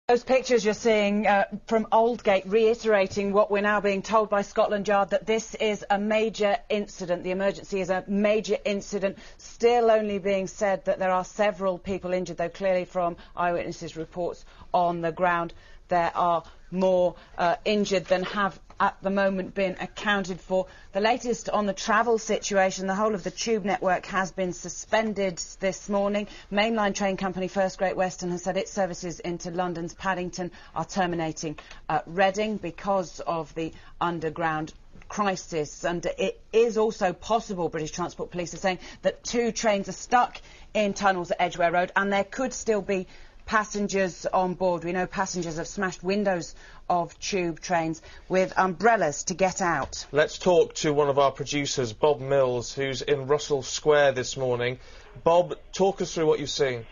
Those pictures you're seeing from Aldgate reiterating what we're now being told by Scotland Yard, that this is a major incident. The emergency is a major incident. Still only being said that there are several people injured, though clearly from eyewitnesses' reports on the ground there are more injured than have at the moment been accounted for. The latest on the travel situation: the whole of the tube network has been suspended this morning. Mainline train company First Great Western has said its services into London's Paddington are terminating at Reading because of the underground crisis. And it is also possible, British Transport Police are saying, that 2 trains are stuck in tunnels at Edgware Road, and there could still be passengers on board. We know passengers have smashed windows of tube trains with umbrellas to get out. Let's talk to one of our producers, Bob Mills, who's in Russell Square this morning. Bob, talk us through what you've seen.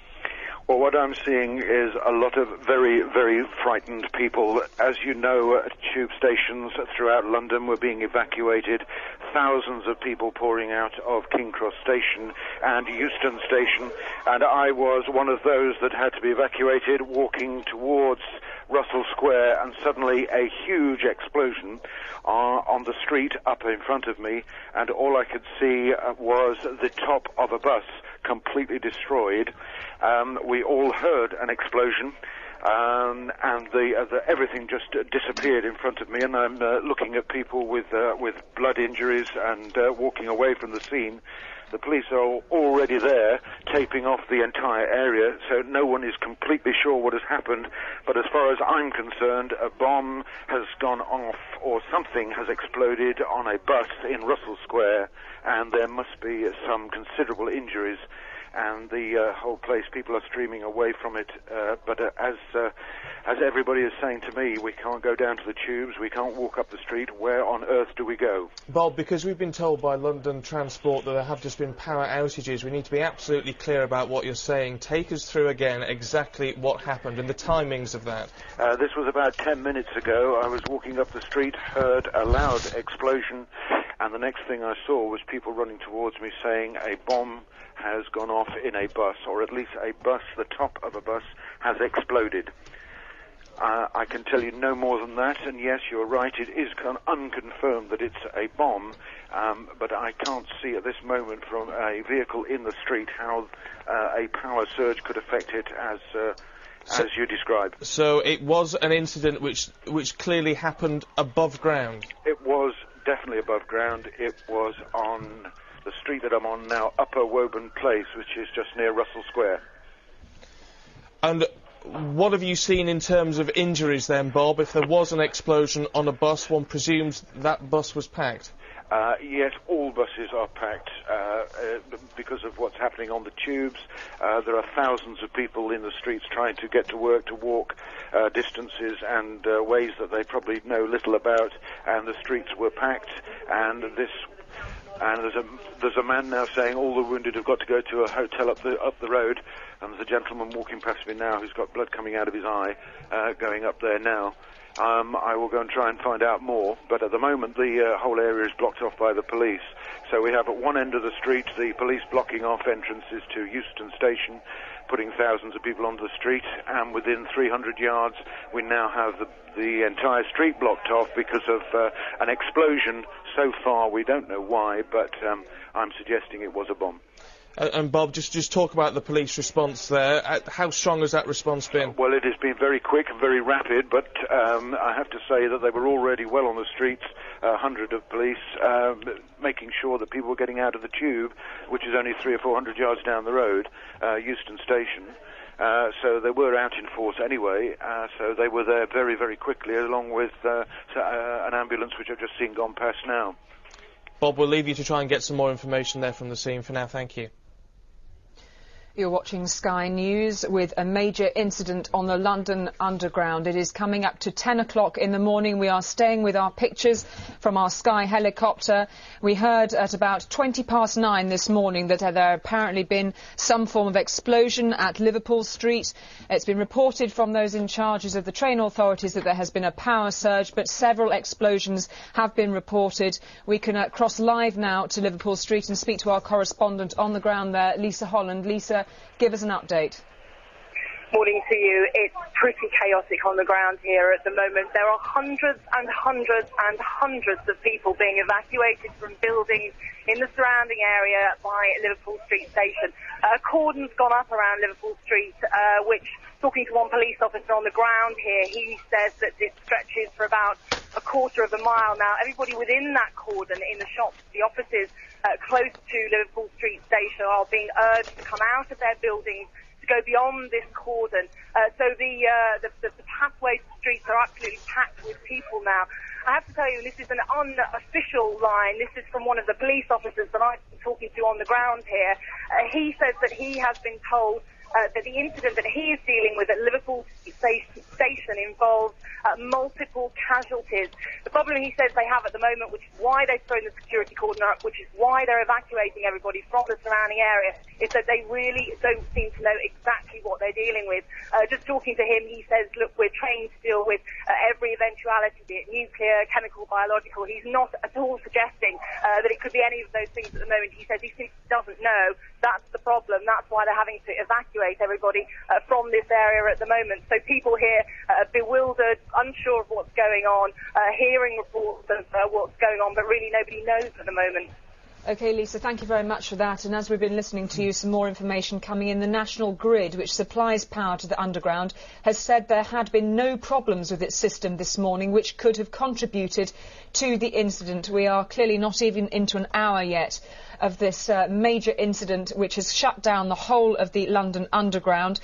Well, what I'm seeing is a lot of very, very frightened people. As you know, tube stations throughout London were being evacuated. Thousands of people pouring out of King Cross Station and Euston Station. And I was one of those that had to be evacuated, walking towards Russell Square, and suddenly a huge explosion on the street up in front of me, and all I could see was the top of a bus completely destroyed. We all heard an explosion, and everything just disappeared in front of me, and I'm looking at people with blood injuries and walking away from the scene. The police are already there, taping off the entire area, so no one is completely sure what has happened. But as far as I'm concerned, a bomb has gone off, or something has exploded on a bus in Russell Square, and there must be some considerable injuries. And the whole place, people are streaming away from it. But as everybody is saying to me, we can't go down to the tubes, we can't walk up the street. Where on earth do we go? Bob, because we've been told by London Transport that there have just been power outages, we need to be absolutely clear about what you're saying. Take us through again exactly what happened and the timings of that. This was about 10 minutes ago. I was walking up the street, heard a loud explosion, and the next thing I saw was people running towards me saying a bomb has gone off in a bus, or at least a bus, the top of a bus, has exploded. I can tell you no more than that, and yes, you're right, it is unconfirmed that it's a bomb, but I can't see at this moment from a vehicle in the street how a power surge could affect it as you described. So it was an incident which clearly happened above ground? It was definitely above ground. It was on the street that I'm on now, Upper Woburn Place, which is just near Russell Square. And what have you seen in terms of injuries then, Bob? If there was an explosion on a bus, one presumes that bus was packed. Yes, all buses are packed because of what's happening on the tubes. There are thousands of people in the streets trying to get to work, to walk distances and ways that they probably know little about, and the streets were packed, and there's a man now saying all the wounded have got to go to a hotel up the road, and there's a gentleman walking past me now who's got blood coming out of his eye, going up there now. I will go and try and find out more, but at the moment the whole area is blocked off by the police. So we have at one end of the street the police blocking off entrances to Euston Station, putting thousands of people onto the street, and within 300 yards we now have the entire street blocked off because of an explosion. So far we don't know why, but I'm suggesting it was a bomb. And Bob, just talk about the police response there. How strong has that response been? Well, it has been very quick and very rapid, but I have to say that they were already well on the streets, 100 of police, making sure that people were getting out of the tube, which is only 300 or 400 yards down the road, Euston Station. So they were out in force anyway, so they were there very, very quickly, along with an ambulance which I've just seen gone past now. Bob, we'll leave you to try and get some more information there from the scene. For now, thank you. You're watching Sky News with a major incident on the London Underground. It is coming up to 10 o'clock in the morning. We are staying with our pictures from our Sky helicopter. We heard at about 9:20 this morning that there apparently been some form of explosion at Liverpool Street. It's been reported from those in charge of the train authorities that there has been a power surge, but several explosions have been reported. We can cross live now to Liverpool Street and speak to our correspondent on the ground there, Lisa Holland. Lisa, give us an update. Morning to you. It's pretty chaotic on the ground here at the moment. There are hundreds and hundreds and hundreds of people being evacuated from buildings in the surrounding area by Liverpool Street Station. A cordon's gone up around Liverpool Street, which, talking to one police officer on the ground here, he says that it stretches for about a quarter of a mile. Now, everybody within that cordon, in the shops, the offices close to Liverpool Street Station, are being urged to come out of their buildings to go beyond this cordon. So the pathways to the streets are absolutely packed with people now. I have to tell you, this is an unofficial line. This is from one of the police officers that I've been talking to on the ground here. He says that he has been told that the incident that he is dealing with at Liverpool Station involves multiple casualties. The problem he says they have at the moment, which is why they've thrown the security cordon up, which is why they're evacuating everybody from the surrounding area, is that they really don't seem to know exactly what they're dealing with. Just talking to him, he says, look, we're trained to deal with every eventuality, be it nuclear, chemical, biological. He's not at all suggesting that it could be any of those things at the moment. He says he simply doesn't know. That's the problem. That's why they're having to evacuate everybody from this area at the moment. So people here bewildered, unsure of what's going on, hearing reports of what's going on, but really nobody knows at the moment. OK, Lisa, thank you very much for that. And as we've been listening to you, some more information coming in. The National Grid, which supplies power to the underground, has said there had been no problems with its system this morning, which could have contributed to the incident. We are clearly not even into an hour yet of this major incident which has shut down the whole of the London Underground.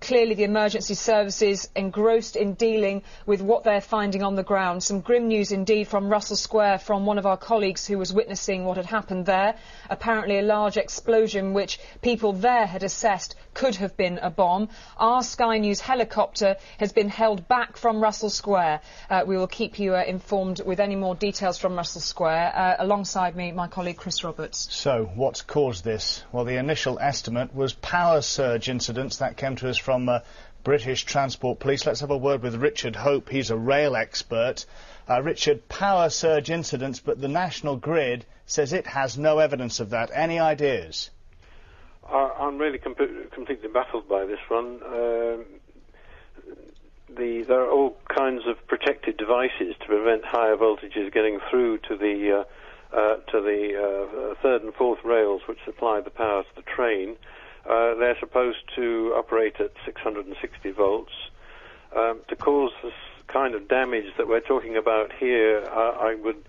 Clearly the emergency services engrossed in dealing with what they're finding on the ground. Some grim news indeed from Russell Square from one of our colleagues who was witnessing what had happened there. Apparently a large explosion which people there had assessed could have been a bomb. Our Sky News helicopter has been held back from Russell Square. We will keep you informed with any more details from Russell Square. Alongside me, my colleague Chris Roberts. So, what's caused this? Well, the initial estimate was power surge incidents. That came to us from British Transport Police. Let's have a word with Richard Hope. He's a rail expert. Richard, power surge incidents, but the National Grid says it has no evidence of that. Any ideas? I'm really completely baffled by this one. There are all kinds of protected devices to prevent higher voltages getting through to the third and fourth rails which supply the power to the train. They're supposed to operate at 660 volts. To cause this kind of damage that we're talking about here, I would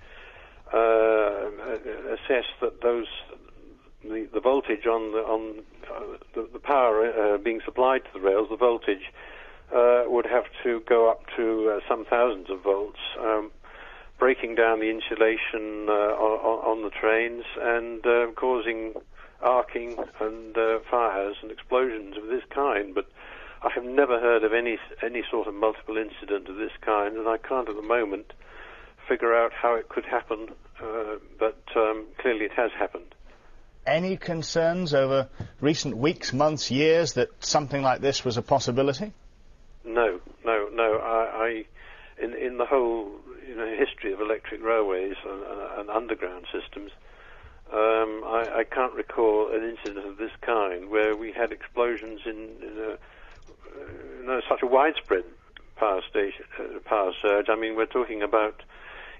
assess that the voltage on the power being supplied to the rails, the voltage would have to go up to some thousands of volts, breaking down the insulation on the trains and causing arcing and fires and explosions of this kind. But I have never heard of any sort of multiple incident of this kind, and I can't at the moment figure out how it could happen, but clearly it has happened. Any concerns over recent weeks, months, years that something like this was a possibility? No. In the whole history of electric railways and underground systems, I can't recall an incident of this kind where we had explosions in such a widespread power surge. I mean, we're talking about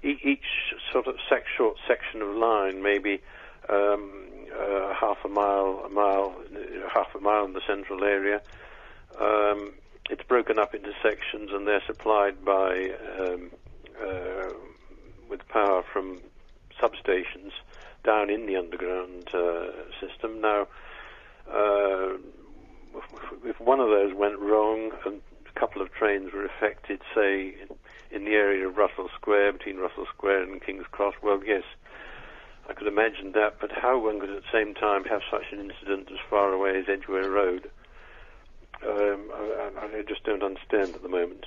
each sort of short section of line, maybe half a mile in the central area. It's broken up into sections, and they're supplied by with power from substations down in the underground system. Now, if one of those went wrong and a couple of trains were affected, say in the area of Russell Square, between Russell Square and King's Cross, well, yes, I could imagine that, but how one could at the same time have such an incident as far away as Edgware Road, I just don't understand at the moment.